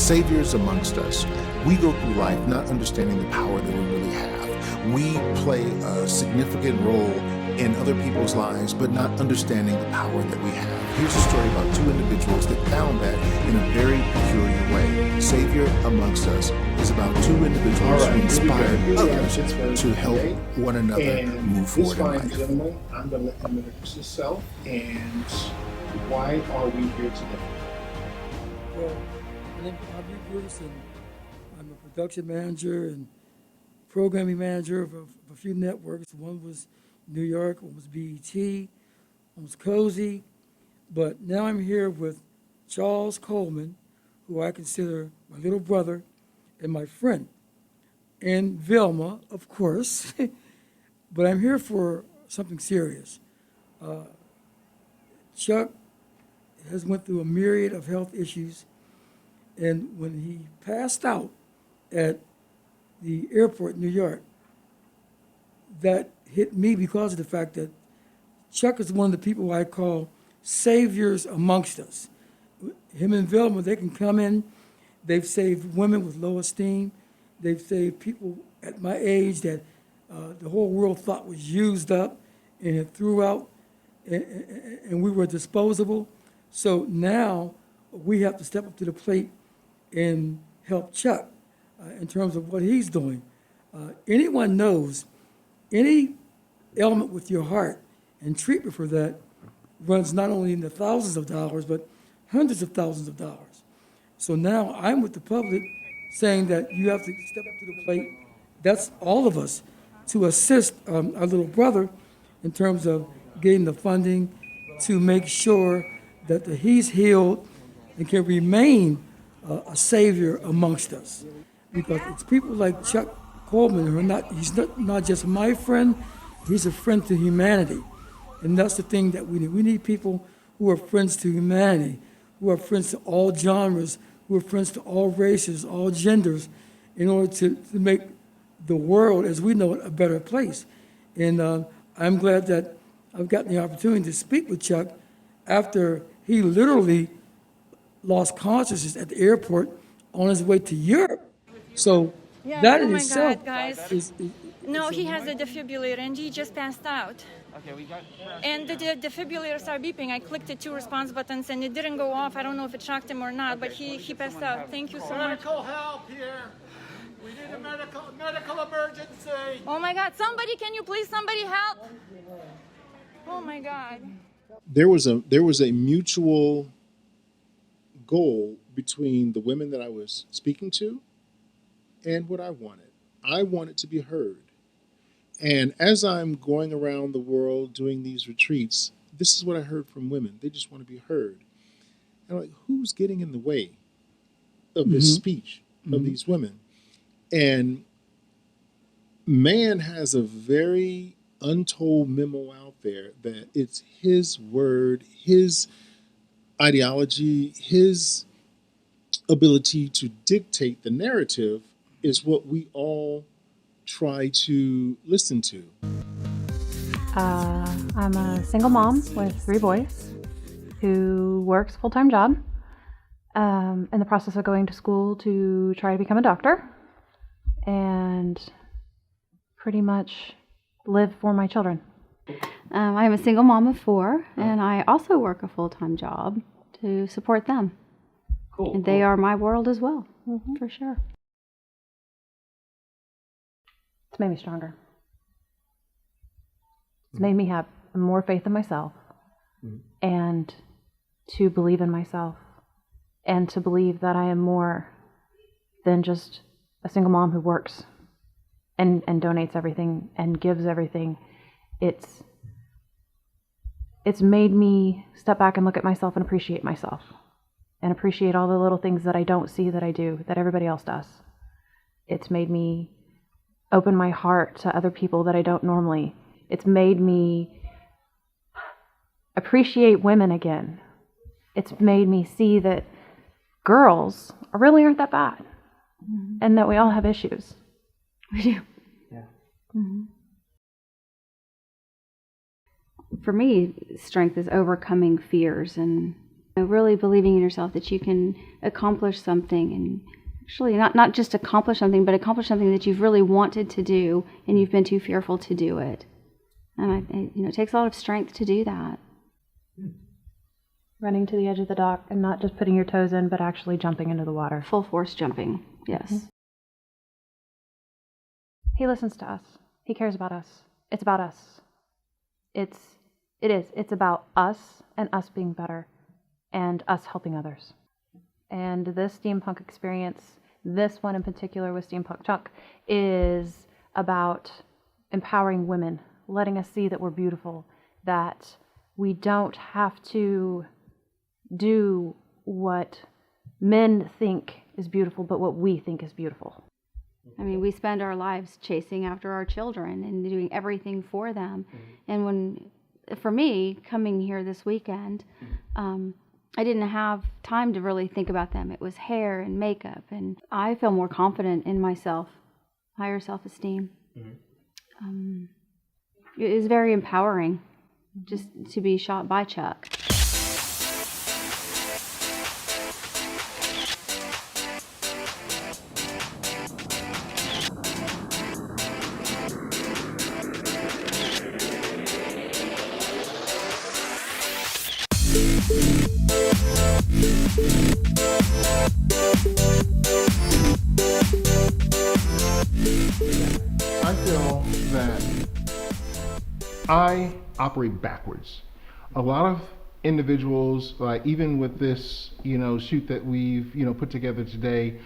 saviors amongst us. We go through life not understanding the power that we really have. We play a significant role in other people's lives, but not understanding the power that we have. Here's a story about two individuals that found that in a very peculiar way. Savior amongst us is about two individuals who inspired others to help one another move forward in life. Gentlemen, I'm going to let him introduce himself and why are we here today? Well, my name is Bobby Bruce, and I'm a production manager and programming manager of a few networks. One was New York, one was BET, one was Cozy, but now I'm here with Charles Coleman, who I consider my little brother and my friend, and Vilma, of course, but I'm here for something serious. Chuck has went through a myriad of health issues, and when he passed out at the airport in New York, that hit me because of the fact that Chuck is one of the people I call saviors amongst us. Him and Vilma, they can come in. They've saved women with low esteem. They've saved people at my age that the whole world thought was used up and it threw out, and we were disposable. So now we have to step up to the plate and help Chuck in terms of what he's doing. Anyone knows any ailment with your heart and treatment for that runs not only in the thousands of dollars, but hundreds of thousands of dollars. So now I'm with the public saying that you have to step up to the plate. That's all of us to assist our little brother in terms of getting the funding to make sure that he's healed and can remain a savior amongst us. Because it's people like Chuck Coleman who are he's not just my friend, he's a friend to humanity. And that's the thing that we need. We need people who are friends to humanity, who are friends to all genres, who are friends to all races, all genders, in order to make the world as we know it a better place. And I'm glad that I've gotten the opportunity to speak with Chuck after he literally lost consciousness at the airport on his way to Europe. So Yeah, that oh in my itself God, guys. is No, he has a defibrillator and he just passed out. Okay, we got. And the defibrillators are beeping. I clicked the two response buttons and it didn't go off. I don't know if it shocked him or not, but he passed out. Thank you so much. Medical help here. We need a medical emergency. Oh my God, can you please somebody help? Oh my God. There was a mutual goal between the women that I was speaking to and what I wanted. I wanted to be heard. And as I'm going around the world doing these retreats, this is what I heard from women. They just want to be heard. And I'm like, who's getting in the way of this speech of these women? And man has a very untold memo out there that it's his word, his ideology, his ability to dictate the narrative is what we all try to listen to. I'm a single mom with 3 boys who works a full-time job, in the process of going to school to try to become a doctor, and pretty much live for my children. I'm a single mom of 4, and I also work a full-time job to support them. Cool. And they are my world as well, for sure. It's made me stronger. It's made me have more faith in myself and to believe in myself and to believe that I am more than just a single mom who works and donates everything and gives everything. It's made me step back and look at myself and appreciate myself and appreciate all the little things that I don't see that I do, that everybody else does. It's made me open my heart to other people that I don't normally. It's made me appreciate women again. It's made me see that girls really aren't that bad and that we all have issues. We do. Yeah. For me, strength is overcoming fears and Really believing in yourself that you can accomplish something, and actually not just accomplish something, but accomplish something that you've really wanted to do and you've been too fearful to do it. And it takes a lot of strength to do that. Running to the edge of the dock and not just putting your toes in, but actually jumping into the water. Full force jumping, yes. Mm-hmm. He listens to us. He cares about us. It's about us. It's about us and us being better and us helping others. And this steampunk experience, this one in particular with Steampunk Chuck, is about empowering women, letting us see that we're beautiful, that we don't have to do what men think is beautiful, but what we think is beautiful. I mean, we spend our lives chasing after our children and doing everything for them. And for me, coming here this weekend, I didn't have time to really think about them. It was hair and makeup, and I feel more confident in myself, higher self-esteem. It is very empowering just to be shot by Chuck. I feel that I operate backwards. A lot of individuals, like even with this, shoot that we've, put together today,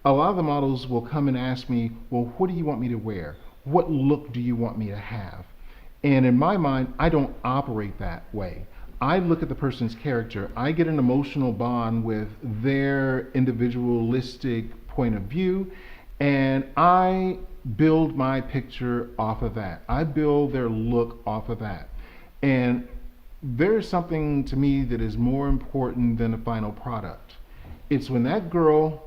a lot of the models will come and ask me, well, what do you want me to wear? What look do you want me to have? And in my mind, I don't operate that way. I look at the person's character. I get an emotional bond with their individualistic point of view, and I build my picture off of that. I build their look off of that. And there's something to me that is more important than the final product. It's when that girl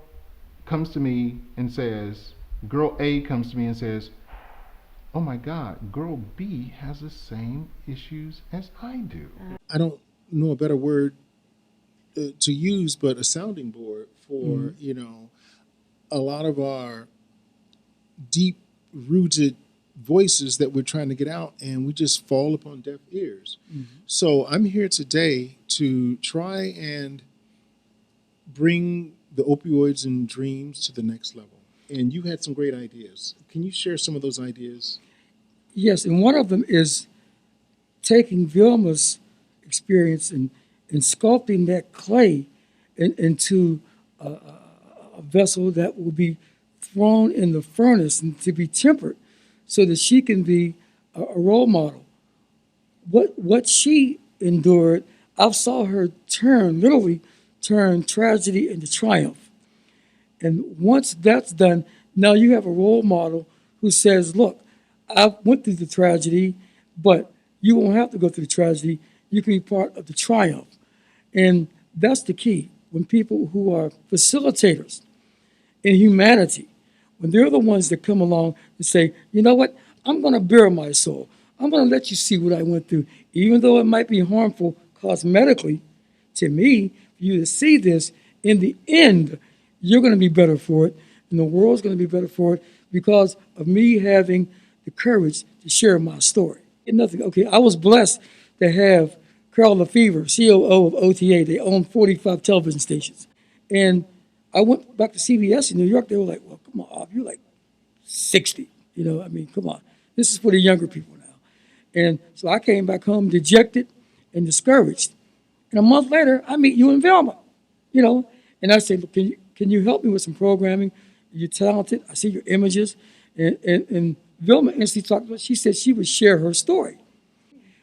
comes to me and says, girl A comes to me and says, oh my God, girl B has the same issues as I do. I don't know a better word to use, but a sounding board for, a lot of our deep rooted voices that we're trying to get out, and we just fall upon deaf ears. So I'm here today to try and bring the opioids and dreams to the next level. And you had some great ideas. Can you share some of those ideas? Yes, and one of them is taking Vilma's experience and sculpting that clay into a vessel that will be thrown in the furnace and to be tempered so that she can be a role model. What she endured, I saw her literally turn tragedy into triumph. And once that's done, now you have a role model who says, look, I went through the tragedy, but you won't have to go through the tragedy. You can be part of the triumph. And that's the key. When people who are facilitators in humanity, when they're the ones that come along and say, you know what, I'm going to bare my soul. I'm going to let you see what I went through, even though it might be harmful cosmetically to me, for you to see this. In the end, you're going to be better for it, and the world's going to be better for it because of me having the courage to share my story. Okay, I was blessed to have Carol Lefevre, COO of OTA. They own 45 television stations. And I went back to CBS in New York. They were like, well, come on, you're like 60. Come on. This is for the younger people now. And so I came back home dejected and discouraged. And a month later, I meet you in Velma, And I said, look, can you help me with some programming? You're talented. I see your images. And Vilma instantly talked about, she said she would share her story.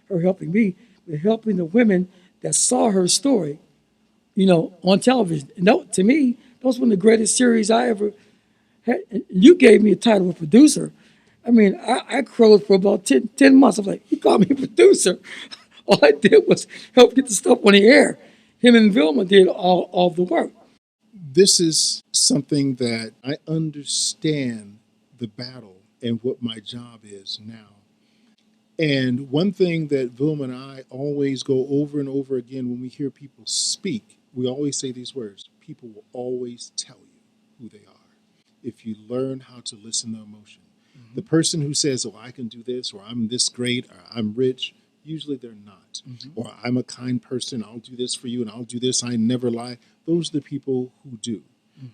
Her helping me, but helping the women that saw her story, on television. And that, to me, that was one of the greatest series I ever had. And you gave me a title of producer. I crowed for about 10 months. I was like, he called me a producer. All I did was help get the stuff on the air. Him and Vilma did all the work. This is something that I understand the battle and what my job is now. And one thing that Vilma and I always go over and over again when we hear people speak, we always say these words: people will always tell you who they are if you learn how to listen to emotion. The person who says, oh, I can do this, or I'm this great, or I'm rich, usually they're not. Or I'm a kind person, I'll do this for you, and I'll do this, I never lie. Those are the people who do.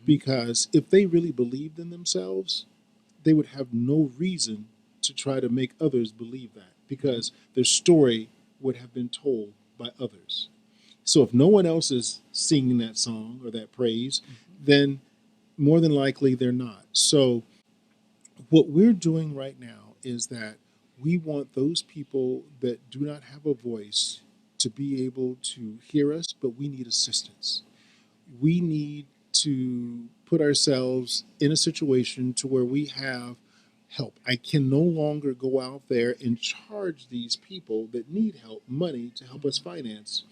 Because if they really believed in themselves, they would have no reason to try to make others believe that, because their story would have been told by others. So if no one else is singing that song or that praise, then more than likely they're not. So what we're doing right now is that we want those people that do not have a voice to be able to hear us, but we need assistance. We need to put ourselves in a situation to where we have help. I can no longer go out there and charge these people that need help money to help us finance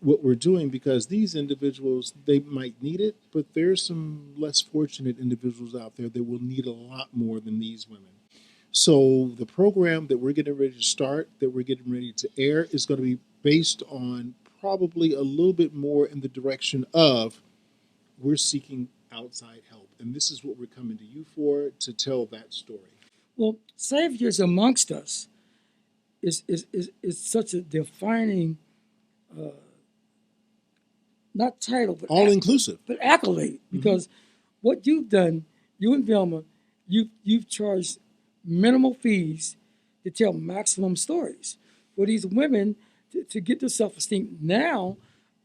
what we're doing, because these individuals, they might need it, but there's some less fortunate individuals out there that will need a lot more than these women. So the program that we're getting ready to start, that we're getting ready to air, is going to be based on probably a little bit more in the direction of we're seeking outside help. And this is what we're coming to you for, to tell that story. Well, saviors amongst us is such a defining, not title, but All inclusive. but accolade, because what you've done, you and Velma, you've charged minimal fees to tell maximum stories for these women to get their self-esteem. Now,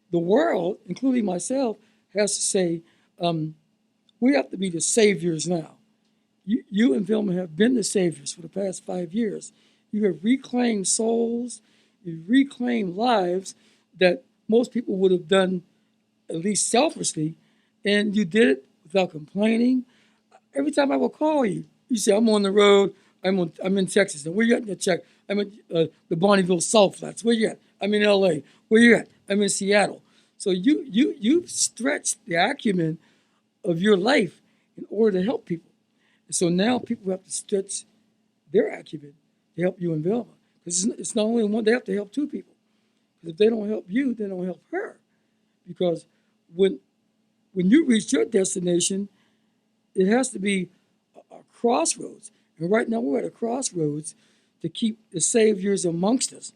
the world, including myself, has to say, we have to be the saviors now. You and Vilma have been the saviors for the past 5 years. You have reclaimed souls, you reclaimed lives that most people would have done at least selfishly, and you did it without complaining. Every time I will call you, you say, I'm on the road, I'm in Texas. And where you at in your check? I'm at the Bonneville Salt Flats. Where you at? I'm in LA. Where you at? I'm in Seattle. So you've stretched the acumen of your life in order to help people. And so now people have to stretch their acumen to help you and Velma. Because it's not only one, they have to help two people. Because if they don't help you, they don't help her. Because when you reach your destination, it has to be a crossroads. And right now we're at a crossroads to keep the saviors amongst us.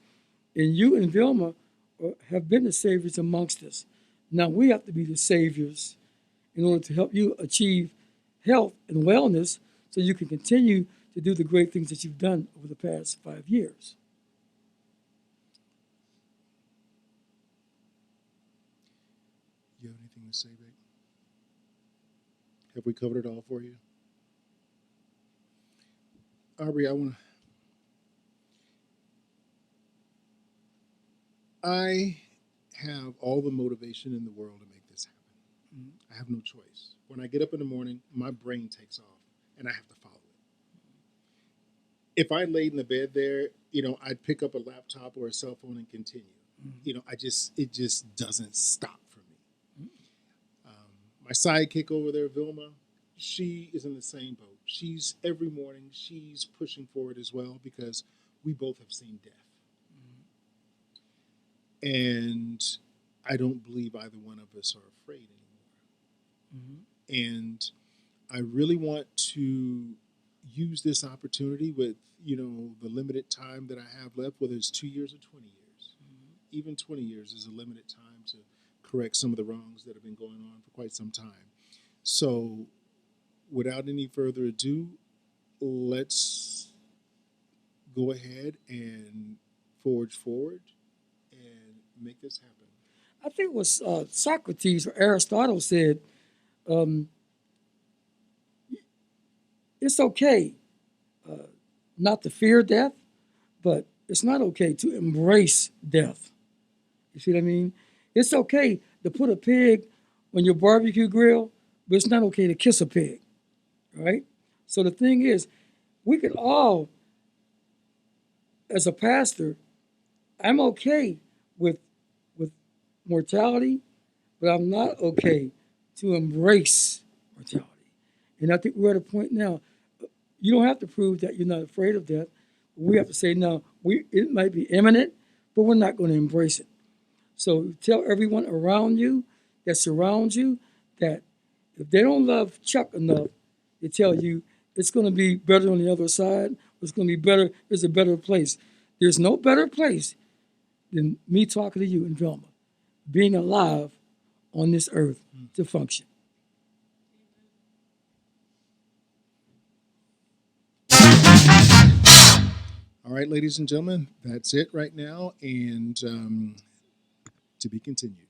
And you and Vilma have been the saviors amongst us. Now we have to be the saviors in order to help you achieve health and wellness so you can continue to do the great things that you've done over the past 5 years. You have anything to say, babe? Have we covered it all for you? Aubrey, I have all the motivation in the world to make this happen. I have no choice. When I get up in the morning, my brain takes off and I have to follow it. If I laid in the bed there, I'd pick up a laptop or a cell phone and continue. It just doesn't stop for me. My sidekick over there, Vilma, she is in the same boat. Every morning, she's pushing forward as well, because we both have seen death. And I don't believe either one of us are afraid anymore. And I really want to use this opportunity with, the limited time that I have left, whether it's 2 years or 20 years. Even 20 years is a limited time to correct some of the wrongs that have been going on for quite some time. So without any further ado, let's go ahead and forge forward and make this happen. I think it was Socrates or Aristotle said, it's okay not to fear death, but it's not okay to embrace death. You see what I mean? It's okay to put a pig on your barbecue grill, but it's not okay to kiss a pig, right? So the thing is, we could all, as a pastor, I'm okay with mortality, but I'm not okay to embrace mortality. And I think we're at a point now, you don't have to prove that you're not afraid of death. We have to say, no, it might be imminent, but we're not going to embrace it. So tell everyone around you that surrounds you that if they don't love Chuck enough, they tell you it's going to be better on the other side. It's going to be better. There's a better place. There's no better place than me talking to you in Velma, being alive on this earth to function. All right, ladies and gentlemen, that's it right now, and to be continued.